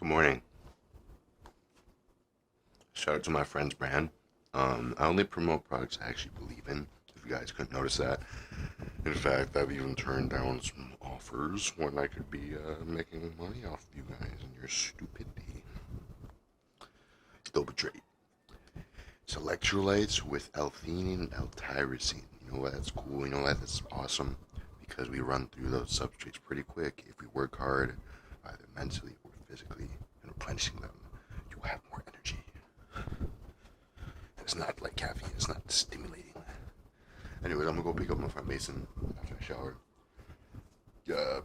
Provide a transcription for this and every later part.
Good morning. Shout out to my friend's brand. I only promote products I actually believe in. If you guys couldn't notice that. In fact, I've even turned down some offers when I could be making money off of you guys and your stupidity. Still betrayed. It's electrolytes with L-theanine and L-tyrosine. You know what? That's cool. You know what? That's awesome because we run through those substrates pretty quick if we work hard, either mentally or physically, and replenishing them. You'll have more energy. It's not like caffeine. It's not stimulating. Anyways, I'm gonna go pick up my friend Mason after I shower.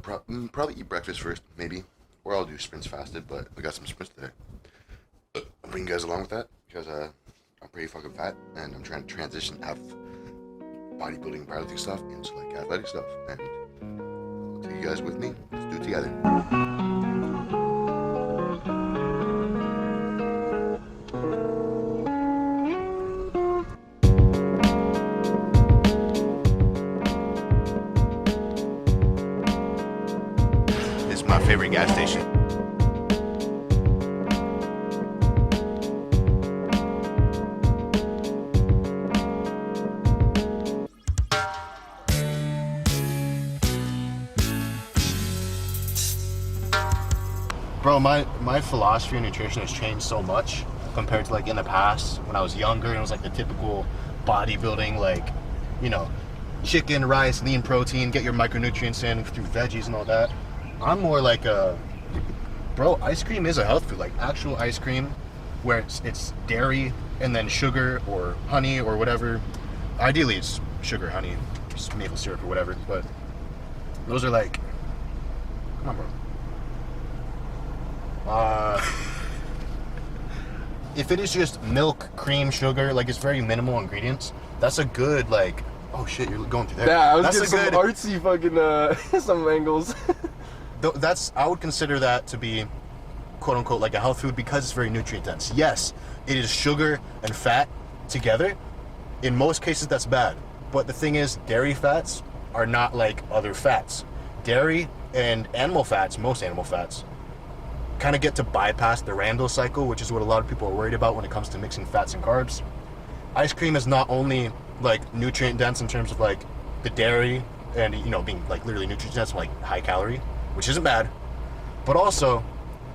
Probably eat breakfast first, maybe, or I'll do sprints fasted. But I got some sprints today. I'll bring you guys along with that because I'm pretty fucking fat and I'm trying to transition out of bodybuilding, powerlifting stuff into like athletic stuff. And I'll take you guys with me. Let's do it together. It's my favorite gas station. Bro, my philosophy on nutrition has changed so much compared to like in the past when I was younger and it was like the typical bodybuilding, like, you know, chicken, rice, lean protein, get your micronutrients in through veggies and all that. I'm more like bro, ice cream is a health food, like actual ice cream where it's dairy and then sugar or honey or whatever. Ideally it's sugar, honey, just maple syrup or whatever, but those are like, come on, bro. If it is just milk, cream, sugar, like it's very minimal ingredients, that's a good, like, oh shit, you're going through there. Yeah, I was That's getting some artsy fucking some angles. I would consider that to be quote unquote like a health food because it's very nutrient dense. Yes, it is sugar and fat together. In most cases that's bad. But the thing is, dairy fats are not like other fats. Dairy and animal fats, most animal fats, kind of get to bypass the Randall cycle, which is what a lot of people are worried about when it comes to mixing fats and carbs. Ice cream is not only like nutrient dense in terms of like the dairy and, you know, being like literally nutrient dense, like high calorie, which isn't bad, but also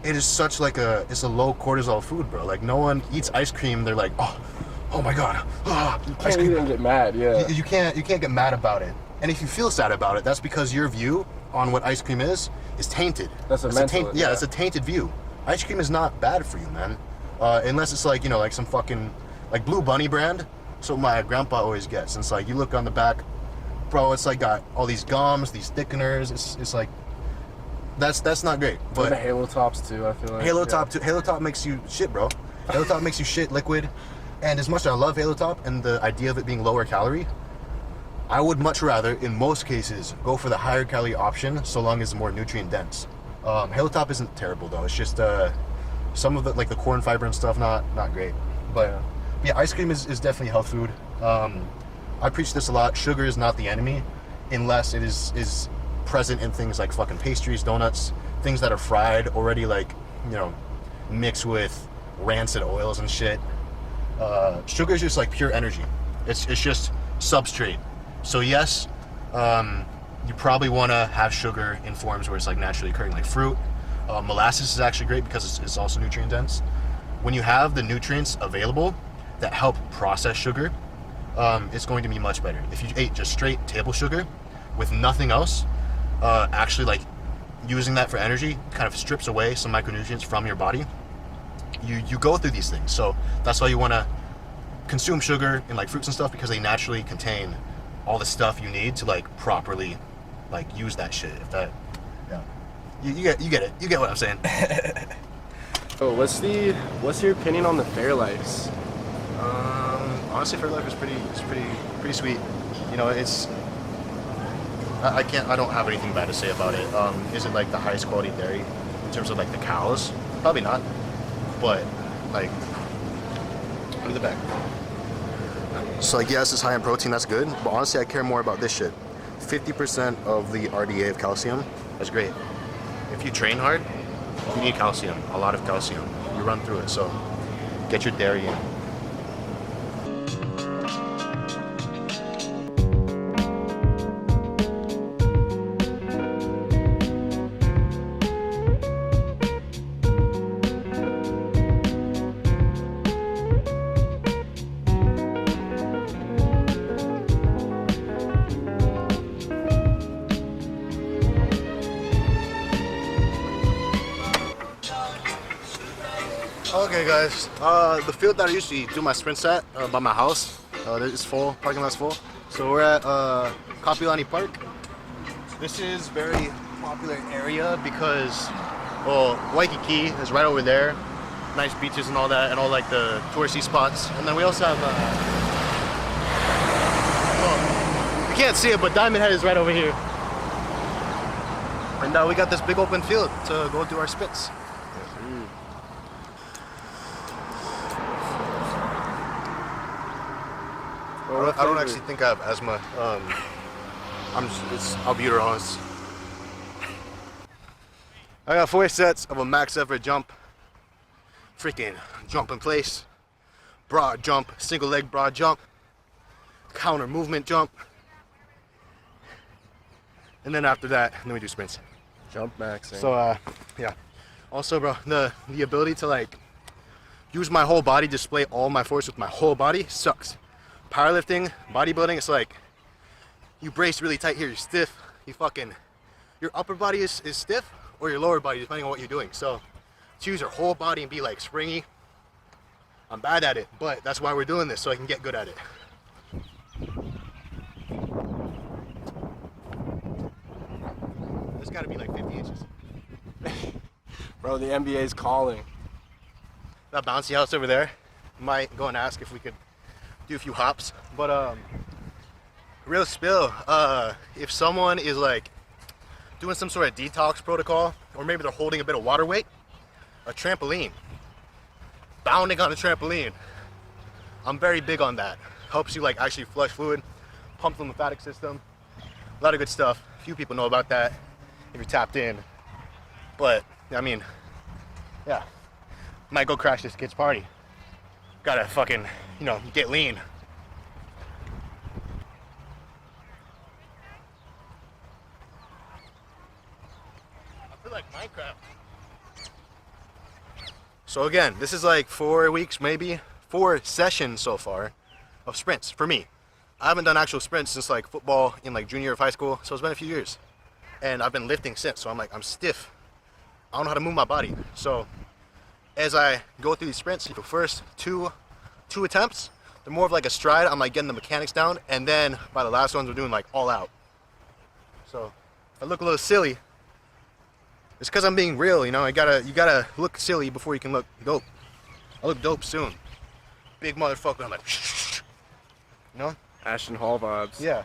it is such like it's a low cortisol food, bro. Like no one eats ice cream, they're like, oh my god, You ice can't cream. even get mad, yeah. You can't get mad about it. And if you feel sad about it, that's because your view on what ice cream is tainted. That's it's a tainted view. Ice cream is not bad for you, man. Unless it's like, you know, like some fucking like Blue Bunny brand. So my grandpa always gets. And it's like you look on the back, bro, it's like got all these gums, these thickeners. It's like that's not great. But But the Halo Tops too, I feel like. Halo Top makes you shit, bro. Halo Top makes you shit liquid. And as much as I love Halo Top and the idea of it being lower calorie, I would much rather, in most cases, go for the higher calorie option so long as it's more nutrient dense. Halo Top isn't terrible though. It's just some of the like the corn fiber and stuff not great. But yeah, ice cream is definitely health food. I preach this a lot. Sugar is not the enemy, unless it is present in things like fucking pastries, donuts, things that are fried already, like, you know, mixed with rancid oils and shit. Sugar is just like pure energy. It's just substrate. So yes, you probably want to have sugar in forms where it's like naturally occurring, like fruit. Molasses is actually great because it's also nutrient dense. When you have the nutrients available that help process sugar, it's going to be much better. If you ate just straight table sugar with nothing else, actually like using that for energy kind of strips away some micronutrients from your body. You go through these things. So that's why you want to consume sugar in like fruits and stuff, because they naturally contain all the stuff you need to like properly like use that shit. If that, yeah, you get it. You get what I'm saying. Oh, what's your opinion on the Fairlife? Honestly, Fairlife is pretty sweet. You know, I don't have anything bad to say about it. Is it like the highest quality dairy in terms of like the cows? Probably not. But like, look at the back. So like, yes, it's high in protein, that's good. But honestly, I care more about this shit. 50% of the RDA of calcium, that's great. If you train hard, You need calcium, a lot of calcium. You run through it, so get your dairy in. Okay guys, the field that I usually do my sprints at by my house, it's full, parking lot's full. So we're at Kapiolani Park. This is very popular area because, well, Waikiki is right over there. Nice beaches and all that, and all like the touristy spots. And then we also have, well, you can't see it, but Diamond Head is right over here. And we got this big open field to go do our sprints. I don't actually think I have asthma. I'll be honest. I got 4 sets of a max effort jump. Freaking jump in place. Broad jump, single leg broad jump. Counter movement jump. And then after that, then we do sprints. Jump maxing. So yeah. Also, bro, the ability to like use my whole body, display all my force with my whole body sucks. Powerlifting, bodybuilding, it's like you brace really tight here, you're stiff, your upper body is stiff, or your lower body, depending on what you're doing. So to use your whole body and be like springy, I'm bad at it, but that's why we're doing this, so I can get good at it. It's gotta be like 50 inches. Bro, the NBA's calling. That bouncy house over there, might go and ask if we could do a few hops, but real spill, if someone is like doing some sort of detox protocol, or maybe they're holding a bit of water weight, a trampoline, bounding on a trampoline, I'm very big on that. Helps you like actually flush fluid, pump the lymphatic system, a lot of good stuff. Few people know about that if you're tapped in, but I mean, yeah, might go crash this kid's party. Gotta fucking, get lean. I feel like Minecraft. So again, this is like 4 weeks, maybe 4 sessions so far of sprints for me. I haven't done actual sprints since like football in like junior year of high school, so it's been a few years. And I've been lifting since, so I'm stiff. I don't know how to move my body. So as I go through these sprints, the first two attempts, they're more of like a stride. I'm like getting the mechanics down, and then by the last ones, we're doing like all out. So if I look a little silly, it's because I'm being real. You gotta look silly before you can look dope. I look dope soon. Big motherfucker. I'm like, Ashton Hall vibes. Yeah.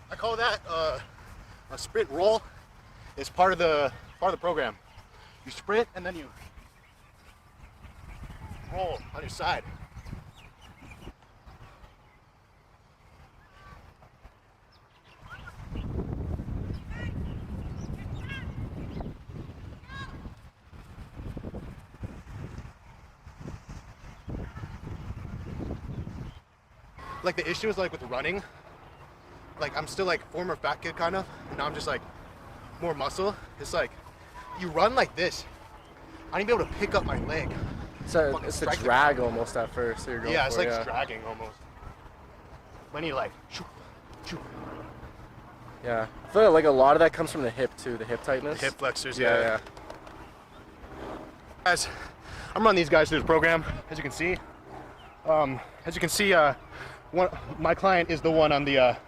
I call that a sprint roll. It's part of the program. You sprint and then you roll on your side. Like the issue is like with running. Like I'm still like former fat kid kind of, and now I'm just like more muscle. It's like you run like this. I need to be able to pick up my leg. So it's a drag almost at first. So you're going yeah, it's for, like dragging almost. When you like, shoot, shoot. Yeah, I feel like a lot of that comes from the hip too, the hip tightness. Hip flexors, Yeah. Guys, I'm running these guys through this program, as you can see. My client is the one on the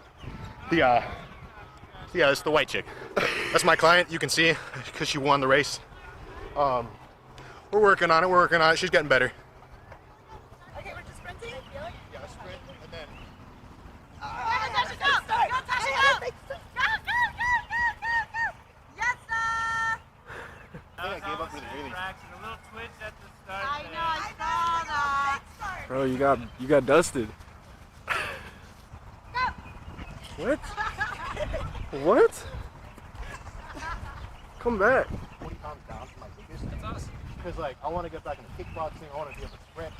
it's the white chick. That's my client. You can see because she won the race. We're working on it. She's getting better. Okay, we're just sprinting? Yeah, sprint and then. Yes, sir! I gave up really. A little twitch at the start. I know. Bro, you got dusted. What? What? Come back. 40 pounds down from my biggest. That's awesome. Because like I want to get back into kickboxing. I want to be able to sprint.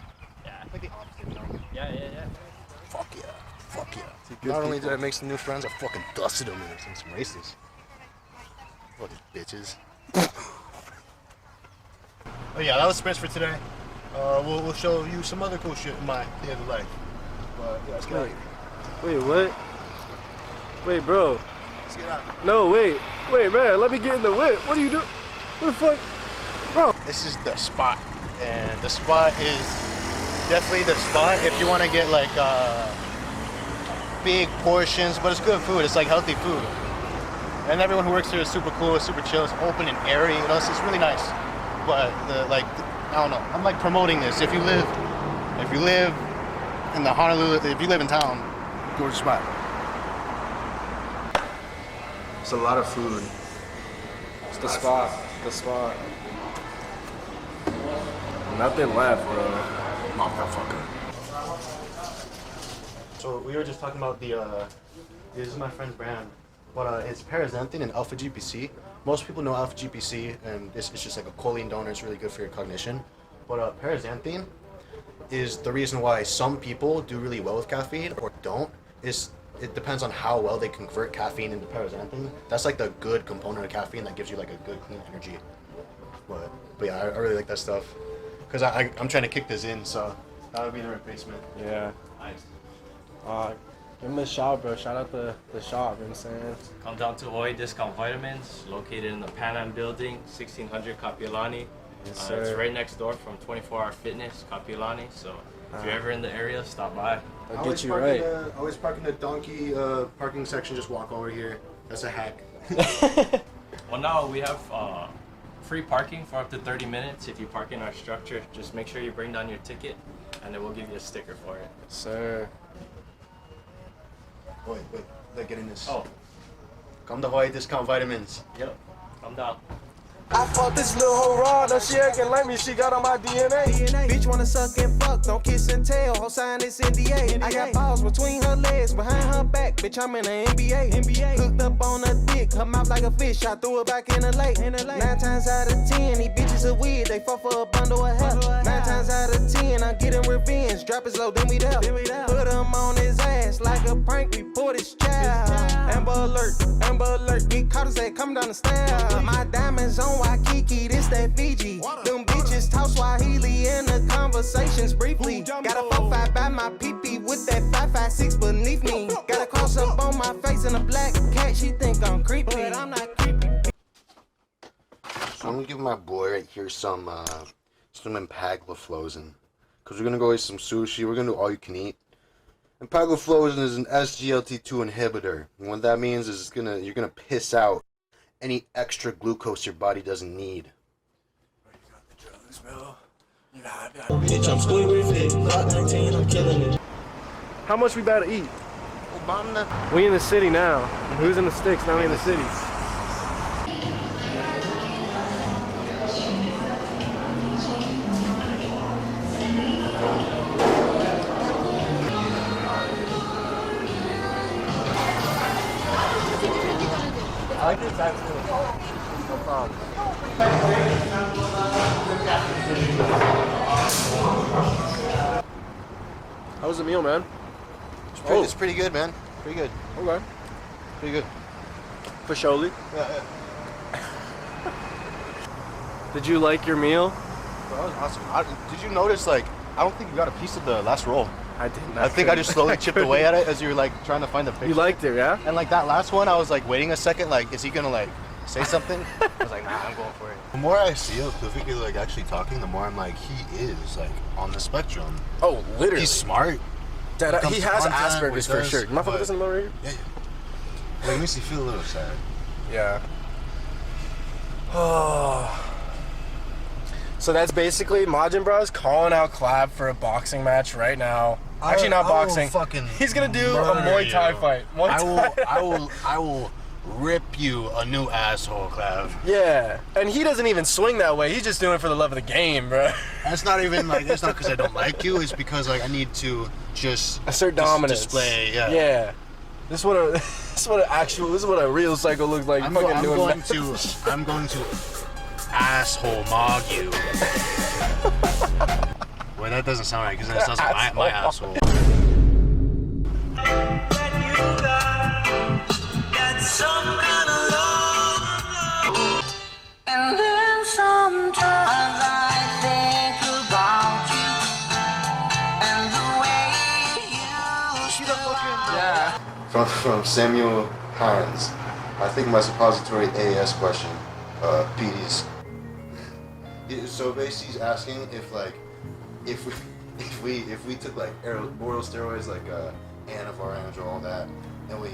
Yeah. Like the opposite, you know? Yeah. Fuck yeah. Fuck yeah. good Not only people. did I make some new friends, I fucking dusted them in some races. Fucking bitches. Oh yeah, that was sprints for today. We'll show you some other cool shit in my daily life. But yeah, let's get out of here. Wait, what? Wait, bro. Let's get out of here. No, wait, man. Let me get in the whip. What are you doing? What the fuck, bro? This is the spot, and the spot is definitely the spot if you want to get like big portions, but it's good food. It's like healthy food, and everyone who works here is super cool, super chill. It's open and airy. You know, it's really nice. But I don't know. I'm like promoting this. If you live in the Honolulu, if you live in town, gorgeous spot. It's a lot of food. It's the spot. The spot. Nothing left, bro. Motherfucker. So we were just talking about this is my friend's brand, but it's paraxanthine and alpha GPC. Most people know alpha GPC, and it's just like a choline donor. It's really good for your cognition. But paraxanthine is the reason why some people do really well with caffeine or don't. It depends on how well they convert caffeine into paraxanthine. That's like the good component of caffeine that gives you like a good clean energy. But yeah, I really like that stuff. Because I'm trying to kick this in, so that would be the replacement. Yeah. Nice. Give him a shout, bro. Shout out the shop, you know what I'm saying? Come down to Oi Discount Vitamins, located in the Pan Am building, 1600 Kapiolani. Yes, It's sir. right next door from 24 Hour Fitness, Kapiolani. So if you're ever in the area, stop by. I'll get you right. Always park in the donkey parking section, just walk over here. That's a hack. Well, now we have free parking for up to 30 minutes if you park in our structure. Just make sure you bring down your ticket, and then we'll give you a sticker for it. Sir. Wait, let get in this. Oh, Come to Hawaii Discount Vitamins. yep. Come down. I fought this little hoe raw, now she acting like me, she got on my DNA. Bitch wanna suck and fuck, don't kiss and tell. Ho sign this NDA. I got balls between her legs, behind her back. Bitch, I'm in the NBA. Hooked up on her dick, her mouth like a fish. I threw her back in the lake. 9 times out of 10, these bitches are weird. They fuck for a bundle of hair. 9 times out of 10, I'm getting revenge. Drop it low, then we there. Put him on his ass like a prank. Report his child. Amber alert. We caught us at come down the stairs. My diamonds on Waikiki, this that Fiji. Them bitches talk Swahili in the conversations briefly. Got a 4-5 by my pee-pee with that 5-5-6 beneath me. Got a cross up on my face and a black cat, she think I'm creepy. But I'm not creepy. So I'm gonna give my boy right here some empagliflozin. Cause we're gonna go eat some sushi. We're gonna do all you can eat. Empagliflozin is an SGLT2 inhibitor. And what that means is you're gonna piss out any extra glucose your body doesn't need. Bitch, I'm squid fit. Block 19, I'm killing it. How much we about to eat? We in the city now. Who's in the sticks? Now we in the city. I like this actually. No problem. How was the meal, man? It's pretty good, man. Pretty good. Okay. Pretty good. For surely. Yeah. Did you like your meal? That was awesome. Did you notice, like, I don't think you got a piece of the last roll. I did not. I think I just slowly chipped away at it as you were, like, trying to find the picture. You liked it, yeah? And, like, that last one, I was, like, waiting a second, like, is he gonna, like, say something? I was like, nah, I'm going for it. The more I see of Kufiki, like, actually talking, the more I'm like, he is, like, on the spectrum. Oh, literally. He's smart. Dad, When it he comes to has content, Asperger's what he for sure. does, Motherfucker but- doesn't know right here? Yeah. Like, it makes you feel a little sad. Yeah. So that's basically Majin Bros calling out Clab for a boxing match right now. Actually, not I will boxing. fucking He's gonna do a murder Muay Thai you. fight. Muay Thai. I will rip you a new asshole, Clav. Yeah, and he doesn't even swing that way. He's just doing it for the love of the game, bro. That's not even like, that's not because I don't like you. It's because like I need to just Assert dominance. display. Yeah. Yeah. This is what a real psycho looks like. I'm Fucking going doing to asshole mog you. Well, that doesn't sound right because that sounds like my asshole. And then sometimes I think about you and the way you From Samuel Hines. I think my suppository AS question, PD's. So basically, he's asking if like, if we took like oral steroids like Anavar, Anadrol, all that, and we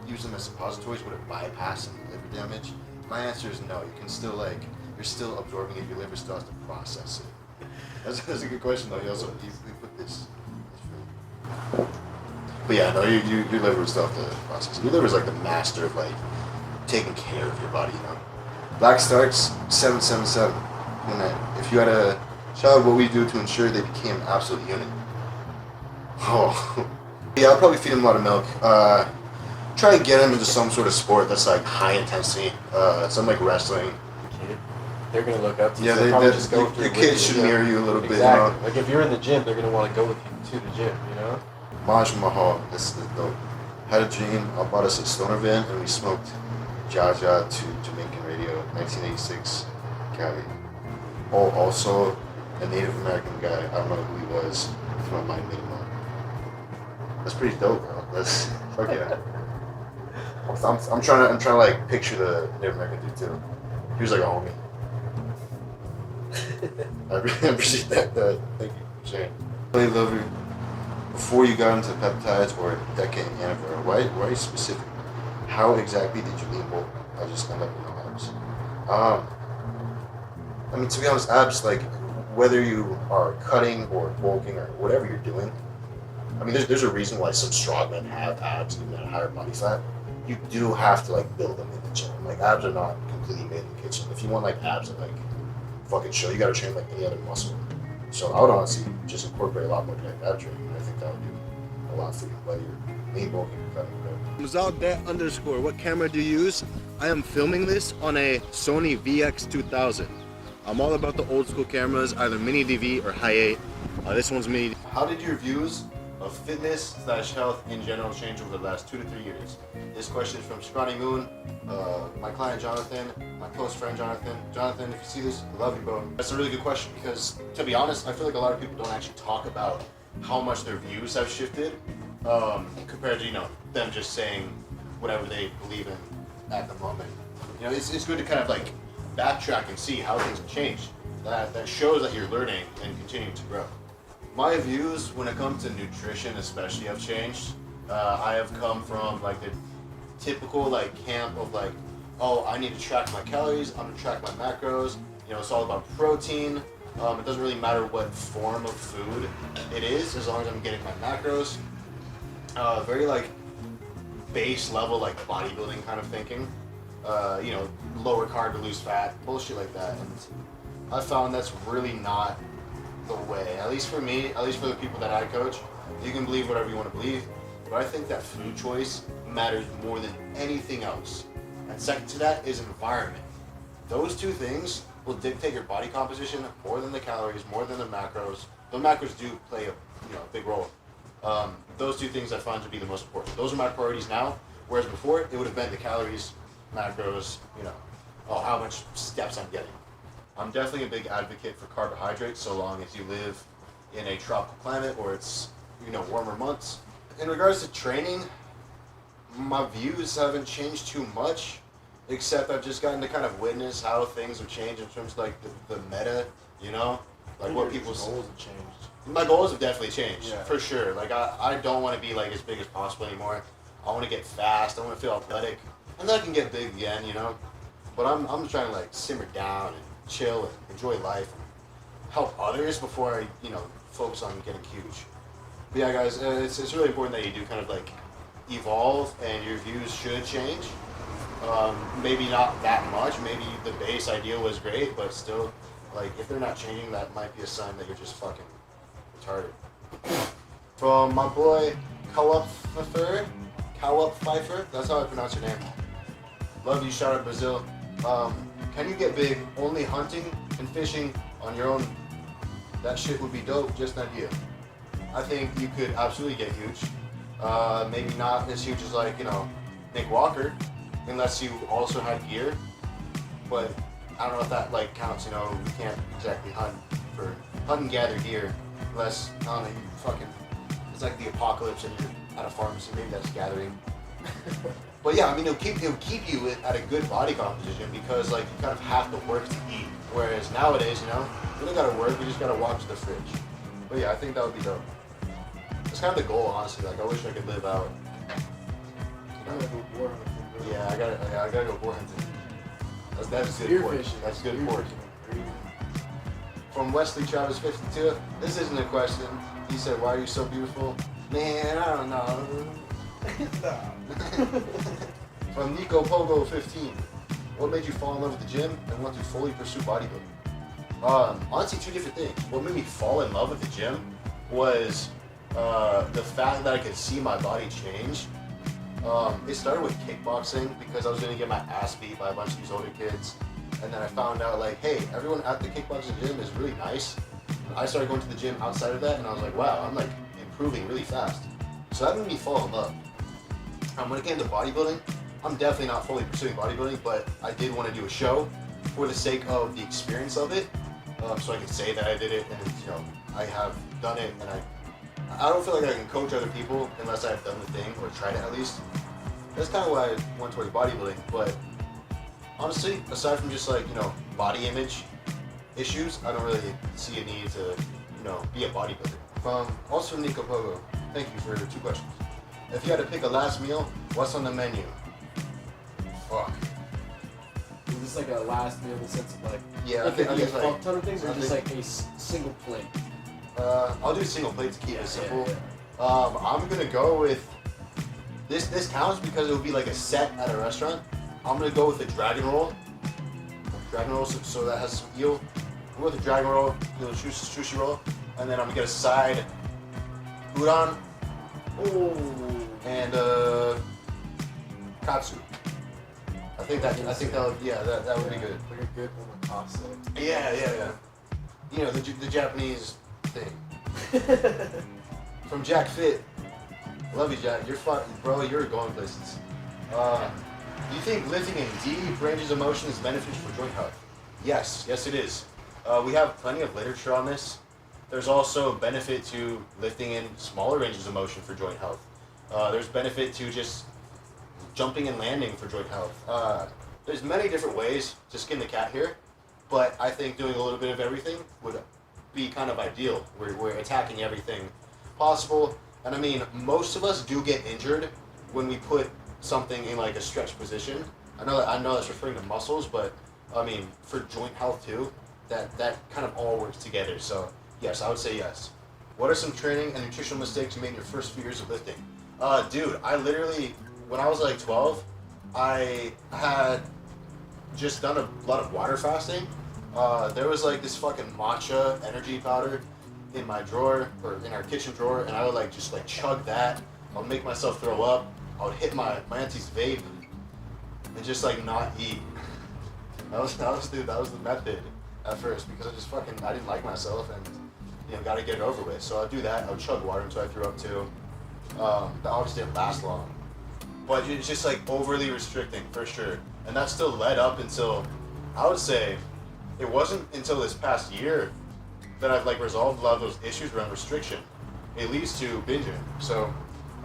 use them as suppositories, would it bypass some liver damage? My answer is no. You can still like, you're still absorbing it. Your liver still has to process it. That's a good question though. He put this. But yeah, no, your liver would still have to process it. Your liver is like the master of like taking care of your body, you know. Black Starks 777. If you had a child, what would you do to ensure they became an absolute unit? Oh, yeah, I'll probably feed him a lot of milk. Try to get him into some sort of sport that's like high intensity, some like wrestling. They're gonna look up to you. Yeah, They'll probably just go the kids should mirror you a little bit, you Exactly. know. Like if you're in the gym, they're gonna want to go with you to the gym, you know? Maj Mahal, this is dope. Had a dream, I bought us a stoner van and we smoked Jaja to Jamaican Radio, 1986, Cali. Oh, also a Native American guy, I don't know who he was, if my mind made him up. That's pretty dope, bro. That's, fuck yeah. I'm trying to like picture the Native American dude too. He was like a homie. I really appreciate that. Thank you for sharing. Really love you. Before you got into peptides or Decade and Anavar, why are you specific? How exactly did you lean bulk? I just end up in no abs. I mean, to be honest, abs, like, whether you are cutting or bulking or whatever you're doing, I mean, there's a reason why some strongmen have abs even at a higher body fat. You do have to, like, build them in the gym. Like, abs are not completely made in the kitchen. If you want, like, abs that, like, fucking show, you gotta train like any other muscle. So I would honestly just incorporate a lot more direct ab training. I think that would do a lot for you, whether you're lean bulking or cutting, whatever. Mazal_, what camera do you use? I am filming this on a Sony VX2000. I'm all about the old school cameras, either mini DV or high 8. This one's mini. How did your views of fitness/health in general change over the last 2 to 3 years? This question is from Scrawny Moon, my client Jonathan, my close friend Jonathan. Jonathan, if you see this, I love you, bro. That's a really good question because, to be honest, I feel like a lot of people don't actually talk about how much their views have shifted compared to, you know, them just saying whatever they believe in at the moment. You know, it's good to kind of like backtrack and see how things have changed. That shows that you're learning and continuing to grow. My views when it comes to nutrition especially have changed. I have come from like the typical like camp of like, oh, I need to track my calories, I'm gonna track my macros, you know, it's all about protein. It doesn't really matter what form of food it is, as long as I'm getting my macros. Very like base level like bodybuilding kind of thinking. You know, lower carb to lose fat, bullshit like that. And I found that's really not the way, at least for me, at least for the people that I coach. You can believe whatever you want to believe, but I think that food choice matters more than anything else. And second to that is environment. Those two things will dictate your body composition more than the calories, more than the macros. The macros do play a big role. Those two things I find to be the most important. Those are my priorities now, whereas before it would have been the calories, macros, you know, how much steps I'm getting. I'm definitely a big advocate for carbohydrates so long as you live in a tropical climate or it's, you know, warmer months. In regards to training, my views haven't changed too much, except I've just gotten to kind of witness how things have changed in terms of like the meta, you know, like what people's goals have changed. My goals have definitely changed, Yeah. for sure. Like I don't want to be like as big as possible anymore. I want to get fast. I want to feel athletic, and then I can get big again, you know. But I'm trying to like simmer down and chill and enjoy life and help others before I, you know, focus on getting huge. But yeah, guys, it's really important that you do kind of like evolve, and your views should change. Maybe not that much. Maybe the base idea was great, but still, like, if they're not changing, that might be a sign that you're just fucking retarded. From my boy Cowup Pfeiffer, that's how I pronounce your name. Love you, shout out Brazil. Can you get big only hunting and fishing on your own? That shit would be dope, just an idea. I think you could absolutely get huge. Maybe not as huge as, like, you know, Nick Walker, unless you also had gear. But I don't know if that, like, counts, you know. You can't exactly hunt and gather gear unless, I don't know, you fucking, it's like the apocalypse and you're at a pharmacy. Maybe that's gathering. But yeah, I mean, it'll keep you at a good body composition because, like, you kind of have to work to eat. Whereas nowadays, you know, you don't gotta work, you just gotta walk to the fridge. But yeah, I think that would be dope. It's kind of the goal, honestly. Like, I wish I could live out. You know? Yeah, I gotta go boar hunting. That's good pork. That's good pork. From Wesley Travis 52, this isn't a question. He said, "Why are you so beautiful?" Man, I don't know. From Nico Pogo 15, what made you fall in love with the gym and want to fully pursue bodybuilding? Honestly, two different things. What made me fall in love with the gym was the fact that I could see my body change. It started with kickboxing because I was gonna get my ass beat by a bunch of these older kids, and then I found out, like, hey, everyone at the kickboxing gym is really nice. I started going to the gym outside of that, and I was like, wow, I'm like improving really fast. So that made me fall in love. When it came to bodybuilding, I'm definitely not fully pursuing bodybuilding, but I did want to do a show for the sake of the experience of it, so I could say that I did it, and, you know, I have done it, and I don't feel like I can coach other people unless I've done the thing, or tried it at least. That's kind of why I went towards bodybuilding, but honestly, aside from just, like, you know, body image issues, I don't really see a need to, you know, be a bodybuilder. Also Nico Pogo, thank you for 2 questions. If you had to pick a last meal, what's on the menu? Fuck. Is this like a last meal in the sense of, like, Yeah, it could be a like, fuck ton of things, or I just think- like a single plate? I'll do single plate to keep it simple. Yeah. I'm gonna go with this. This counts because it would be like a set at a restaurant. I'm gonna go with the dragon roll. So that has some eel. I'll go with the dragon roll, the sushi roll, and then I'm gonna get a side udon and katsu. I think that would, yeah, that would be good. Like a good omakase. Yeah. You know, the Japanese thing. From Jack Fit. Love you, Jack. You're fun, bro. You're going places. Do you think lifting in deep ranges of motion is beneficial for joint health? Yes, it is. We have plenty of literature on this. There's also benefit to lifting in smaller ranges of motion for joint health. There's benefit to just jumping and landing for joint health. There's many different ways to skin the cat here, but I think doing a little bit of everything would be kind of ideal. We're attacking everything possible, and I mean, most of us do get injured when we put something in like a stretch position. I know that's referring to muscles, but I mean, for joint health too, that kind of all works together. So yes, I would say yes. What are some training and nutritional mistakes you made in your first few years of lifting? Dude, I literally, when I was like 12, I had just done a lot of water fasting. There was like this fucking matcha energy powder in my drawer, or in our kitchen drawer, and I would like just like chug that. I would make myself throw up. I would hit my auntie's vape and just like not eat. That was the method at first, because I didn't like myself, and, you know, gotta get it over with. So I'd do that. I would chug water until I threw up too. That obviously didn't last long, but it's just like overly restricting for sure. And that still led up until, I would say, it wasn't until this past year that I've like resolved a lot of those issues around restriction. It leads to binging. So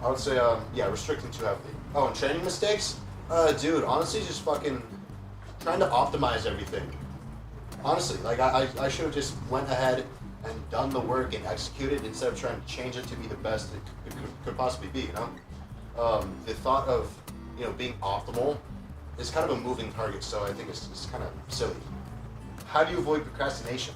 I would say, yeah, restricting too heavily. Oh, and training mistakes? Dude, honestly, just fucking trying to optimize everything. Honestly, like I should have just went ahead and done the work and executed instead of trying to change it to be the best it could possibly be, you know? The thought of, you know, being optimal is kind of a moving target, so I think it's kind of silly. How do you avoid procrastination?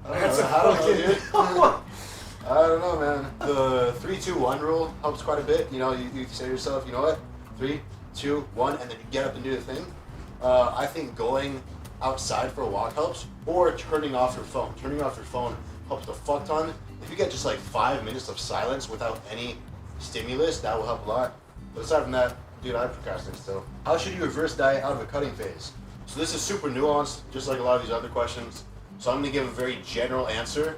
I don't know, dude. I don't know, man. The 3-2-1 rule helps quite a bit. You know, you say to yourself, you know what? 3, 2, 1, and then you get up and do the thing. I think going outside for a walk helps, or turning off your phone. Turning off your phone helps a fuck ton. If you get just like 5 minutes of silence without any stimulus, that will help a lot. But aside from that, dude, I procrastinate still. How should you reverse diet out of a cutting phase? So this is super nuanced, just like a lot of these other questions. So I'm gonna give a very general answer.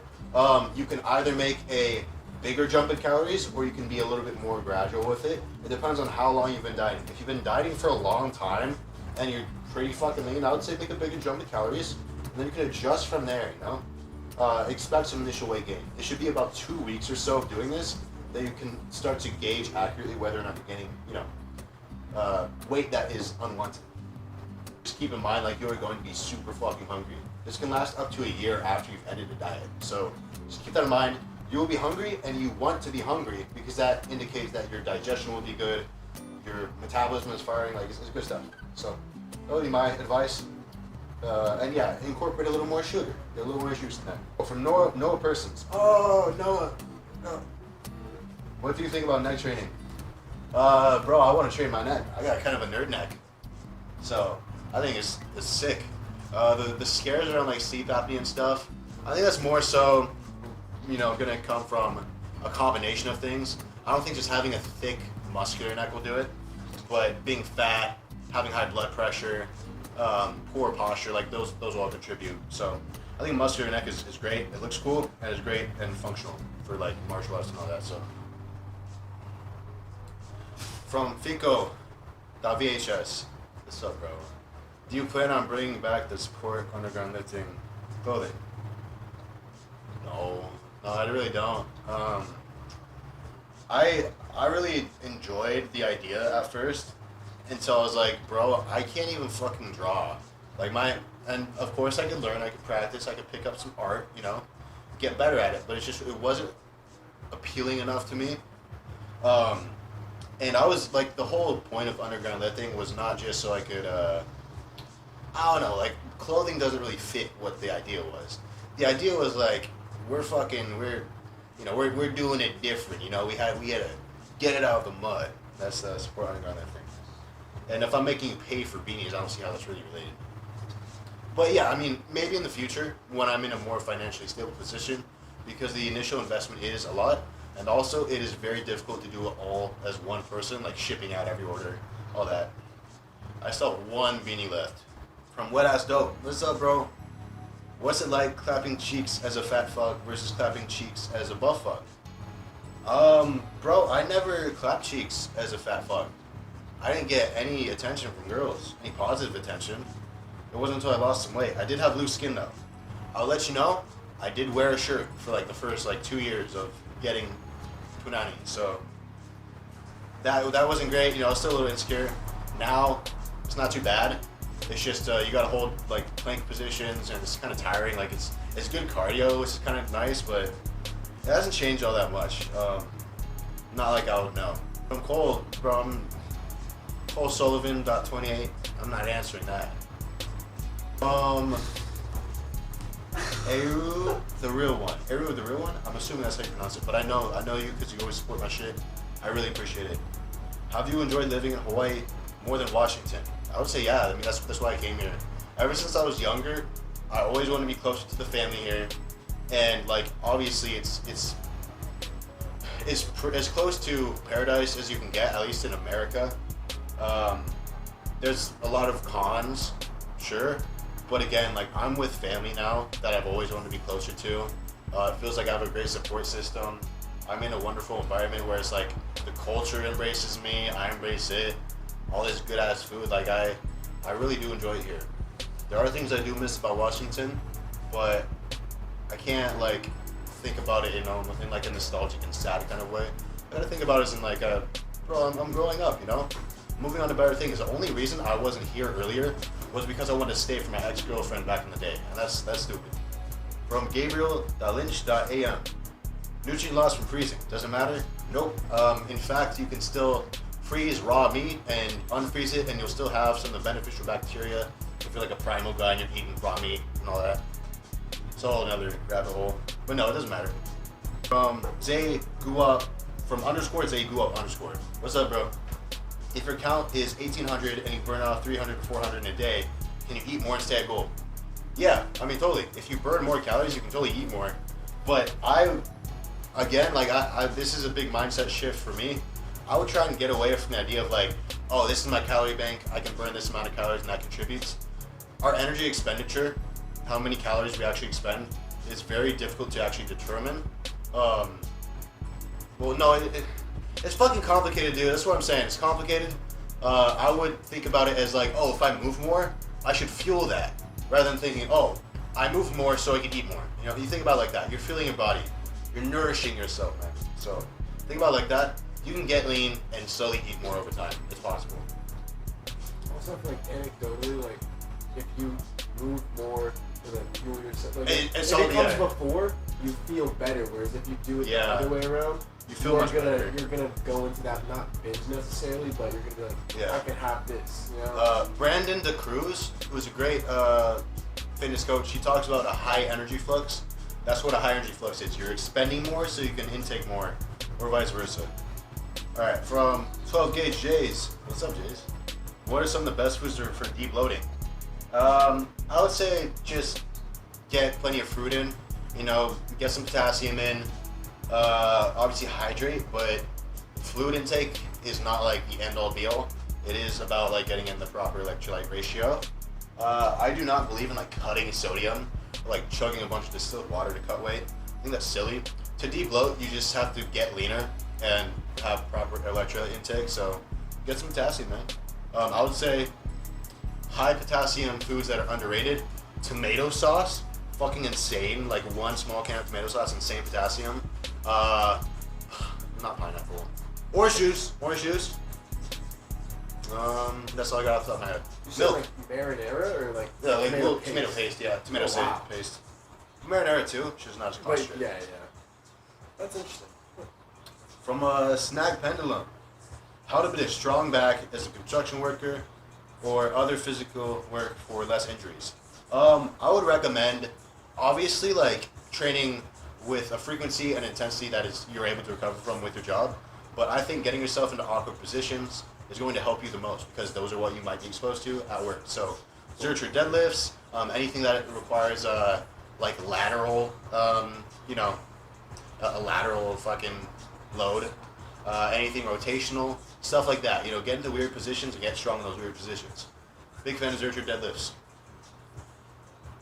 You can either make a bigger jump in calories, or you can be a little bit more gradual with it. It depends on how long you've been dieting. If you've been dieting for a long time and you're pretty fucking lean, I would say make a bigger jump in calories, and then you can adjust from there, you know? Expect some initial weight gain. It should be about 2 weeks or so of doing this that you can start to gauge accurately whether or not you're getting, you know, weight that is unwanted. Just keep in mind, like, you're going to be super fucking hungry. This can last up to a year after you've ended the diet. So just keep that in mind. You will be hungry, and you want to be hungry because that indicates that your digestion will be good, your metabolism is firing, like, it's good stuff. So that would be my advice. And yeah, incorporate a little more sugar. Get a little more juice in that. From Noah Persons. Oh, Noah. What do you think about neck training? Bro, I want to train my neck. I got kind of a nerd neck. So I think it's sick. The scares around like sleep apnea and stuff, I think that's more so, you know, gonna come from a combination of things. I don't think just having a thick muscular neck will do it, but being fat, having high blood pressure, poor posture, like those all contribute. So I think muscular neck is great. It looks cool and it's great and functional for like martial arts and all that. So from Fico.VHS, what's up, bro? Do you plan on bringing back the Support Underground Lifting clothing? No, I really don't. I really enjoyed the idea at first until I was like, bro, I can't even fucking draw. Like and of course I could learn, I could practice, I could pick up some art, you know, get better at it. But it wasn't appealing enough to me. And I was like, the whole point of underground lifting was not just so I could, I don't know, like clothing doesn't really fit what the idea was. The idea was like, we're doing it different, you know. We had to get it out of the mud. That's the Support Underground Lifting. And if I'm making you pay for beanies, I don't see how that's really related. But yeah, I mean, maybe in the future when I'm in a more financially stable position, because the initial investment is a lot, and also it is very difficult to do it all as one person, like shipping out every order, all that. I still have one beanie left. From Wet Ass Dope. What's up, bro? What's it like clapping cheeks as a fat fuck versus clapping cheeks as a buff fuck? Bro, I never clapped cheeks as a fat fuck. I didn't get any attention from girls, any positive attention. It wasn't until I lost some weight. I did have loose skin though. I'll let you know, I did wear a shirt for like the first like 2 years of getting punani. So that wasn't great, you know, I was still a little insecure. Now, it's not too bad. It's just you gotta hold like plank positions, and it's kind of tiring. Like it's good cardio, which is kind of nice, but it hasn't changed all that much. Not like I would know. From Cole, from Cole Sullivan.28. I'm not answering that. Eru the real one. Eru the real one. I'm assuming that's how you pronounce it, but I know you because you always support my shit. I really appreciate it. Have you enjoyed living in Hawaii more than Washington? I would say yeah. I mean, that's why I came here. Ever since I was younger, I always wanted to be closer to the family here, and like obviously it's as close to paradise as you can get, at least in America. There's a lot of cons, sure, but again, like I'm with family now that I've always wanted to be closer to. It feels like I have a great support system. I'm in a wonderful environment where it's like the culture embraces me, I embrace it. All this good ass food, like I really do enjoy it here. There are things I do miss about Washington, but I can't like think about it, you know, in like a nostalgic and sad kind of way. I gotta think about it as in like bro, I'm growing up, you know, moving on to better things. The only reason I wasn't here earlier was because I wanted to stay for my ex-girlfriend back in the day, and that's stupid. From Gabriel.Lynch.am. Nutrient loss from freezing, doesn't matter? Nope. In fact, you can still freeze raw meat and unfreeze it, and you'll still have some of the beneficial bacteria. If you're like a primal guy and you're eating raw meat and all that. It's all another rabbit hole. But no, it doesn't matter. From Zay Guap, from _Zay Guap _. What's up, bro? if your count is 1,800 and you burn out 300 to 400 in a day, can you eat more and stay at goal? Yeah, I mean, totally. If you burn more calories, you can totally eat more. But this is a big mindset shift for me. I would try and get away from the idea of like, oh, this is my calorie bank, I can burn this amount of calories and that contributes. Our energy expenditure, how many calories we actually expend, is very difficult to actually determine. It's fucking complicated, dude. That's what I'm saying. It's complicated. I would think about it as like, oh, if I move more, I should fuel that, rather than thinking, oh, I move more so I can eat more. You know, you think about it like that. You're feeling your body. You're nourishing yourself, man. So think about it like that. You can get lean and slowly eat more over time. It's possible. Also, like anecdotally, like if you move more to then fuel yourself, like if it comes before, you feel better. Whereas if you do it the other way around, you feel much better. You're gonna go into that not binge necessarily, but you're gonna be like, I can have this. You know? Brandon DeCruz, who's a great fitness coach, he talks about a high energy flux. That's what a high energy flux is. You're expending more so you can intake more, or vice versa. All right, from 12 Gauge Jays. What's up, Jays? What are some of the best foods for deep loading? I would say just get plenty of fruit in. You know, get some potassium in. Obviously hydrate, but fluid intake is not like the end-all be-all. It is about like getting in the proper electrolyte ratio. I do not believe in like cutting sodium, or, like chugging a bunch of distilled water to cut weight. I think that's silly. To deep load, you just have to get leaner and have proper electrolyte intake. So get some potassium, man. I would say high potassium foods that are underrated. Tomato sauce, fucking insane. Like one small can of tomato sauce, insane potassium. Not pineapple. Orange juice. That's all I got off the top of my head. You said like marinara or like tomato paste. Yeah, tomato paste. Marinara too. She's not as concentrated. Yeah. That's interesting. From a Snag Pendulum, how to build a strong back as a construction worker or other physical work for less injuries. I would recommend, obviously, like training with a frequency and intensity that is you're able to recover from with your job. But I think getting yourself into awkward positions is going to help you the most because those are what you might be exposed to at work. So, Zercher deadlifts, anything that requires like lateral, a lateral fucking load, anything rotational, stuff like that. You know, get into weird positions and get strong in those weird positions. Big fan of Zercher deadlifts.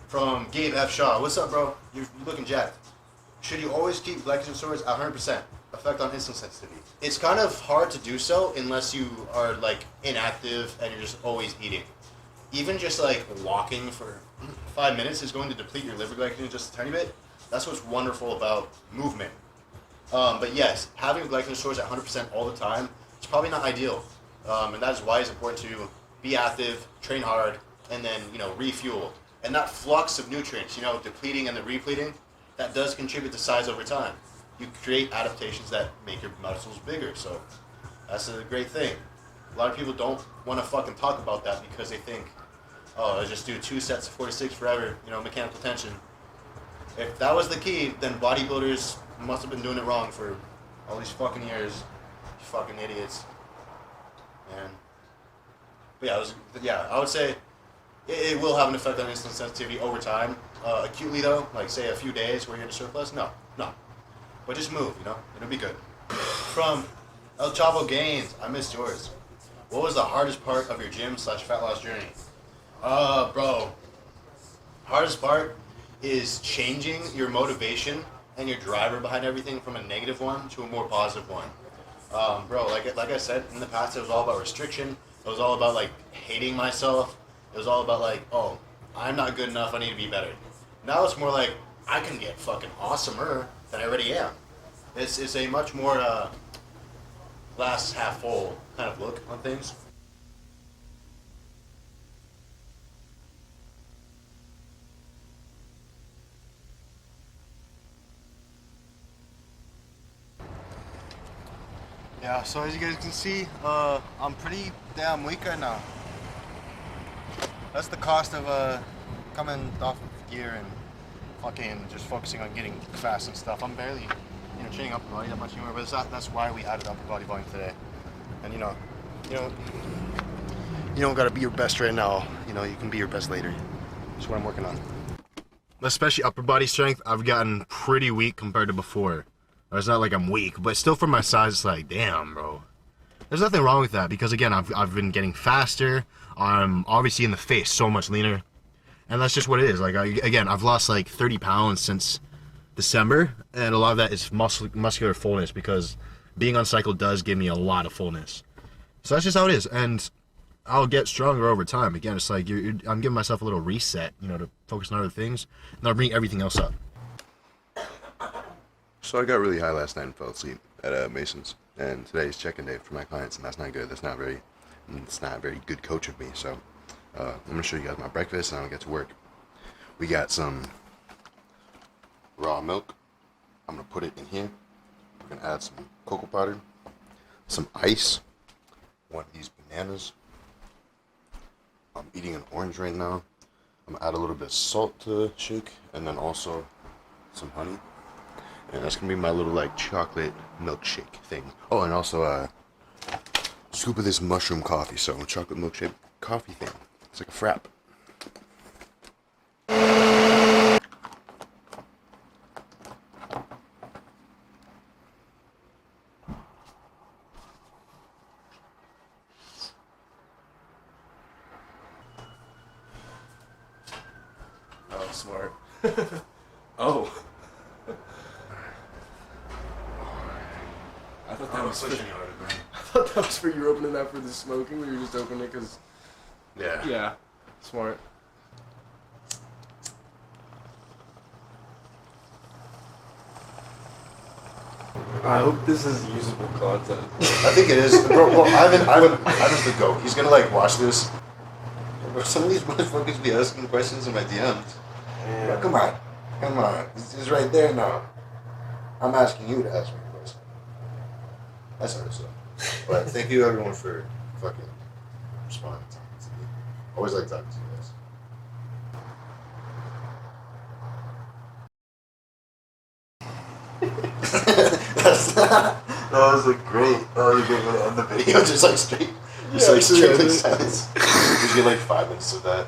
From Gabe F. Shaw, what's up, bro? You're looking jacked. Should you always keep glycogen stores at 100%? Effect on insulin sensitivity. It's kind of hard to do so unless you are like inactive and you're just always eating. Even just like walking for 5 minutes is going to deplete your liver glycogen just a tiny bit. That's what's wonderful about movement. But yes, having glycogen stores at 100% all the time is probably not ideal. And that is why it's important to be active, train hard, and then, refuel. And that flux of nutrients, depleting and then repleting, that does contribute to size over time. You create adaptations that make your muscles bigger, so that's a great thing. A lot of people don't want to fucking talk about that because they think, oh, I'll just do 2 sets of 46 forever, mechanical tension. If that was the key, then bodybuilders must have been doing it wrong for all these fucking years. You fucking idiots. Man. But I would say it will have an effect on insulin sensitivity over time. Acutely though, like say a few days where you're in a surplus, no. But just move, it'll be good. From El Chavo Gaines, I missed yours. What was the hardest part of your gym/fat loss journey? Bro, hardest part is changing your motivation and your driver behind everything from a negative one to a more positive one. Bro, like I said, in the past it was all about restriction. It was all about like hating myself. It was all about like, oh, I'm not good enough, I need to be better. Now it's more like, I can get fucking awesomer than I already am. It's a much more glass half full kind of look on things. Yeah, so as you guys can see, I'm pretty damn weak right now. That's the cost of coming off of gear and fucking just focusing on getting fast and stuff. I'm barely, training upper body that much anymore, but that's why we added upper body volume today. And you don't gotta be your best right now. You know, you can be your best later. That's what I'm working on. Especially upper body strength, I've gotten pretty weak compared to before. It's not like I'm weak, but still for my size, it's like, damn, bro. There's nothing wrong with that because, again, I've been getting faster. I'm obviously in the face so much leaner. And that's just what it is. Like, I've lost like 30 pounds since December. And a lot of that is muscular fullness because being on cycle does give me a lot of fullness. So that's just how it is. And I'll get stronger over time. Again, it's like I'm giving myself a little reset, you know, to focus on other things. And I'll bring everything else up. So I got really high last night and fell asleep at Mason's. And today's check-in day for my clients, and that's not good. It's not a very good coach of me. So I'm gonna show you guys my breakfast, and I'll get to work. We got some raw milk. I'm gonna put it in here. We're gonna add some cocoa powder, some ice, one of these bananas. I'm eating an orange right now. I'm gonna add a little bit of salt to the shake, and then also some honey. And that's gonna be my little like chocolate milkshake thing. Oh, and also a scoop of this mushroom coffee. So chocolate milkshake coffee thing. It's like a frap. Oh, smart. Oh. I thought that was for you opening that for the smoking, or you just opening it because... Yeah. Yeah. Smart. I hope this is usable content. I think it is. Bro, well, Ivan's the GOAT. He's gonna like watch this. Bro, some of these motherfuckers be asking questions in my DMs. Bro, come on. It's right there now. I'm asking you to ask me a question. That's hard so. But thank you everyone for fucking responding to me. Always like talking to you guys. That was a great way to end the video. Just like straight silence. You get like 5 minutes of that.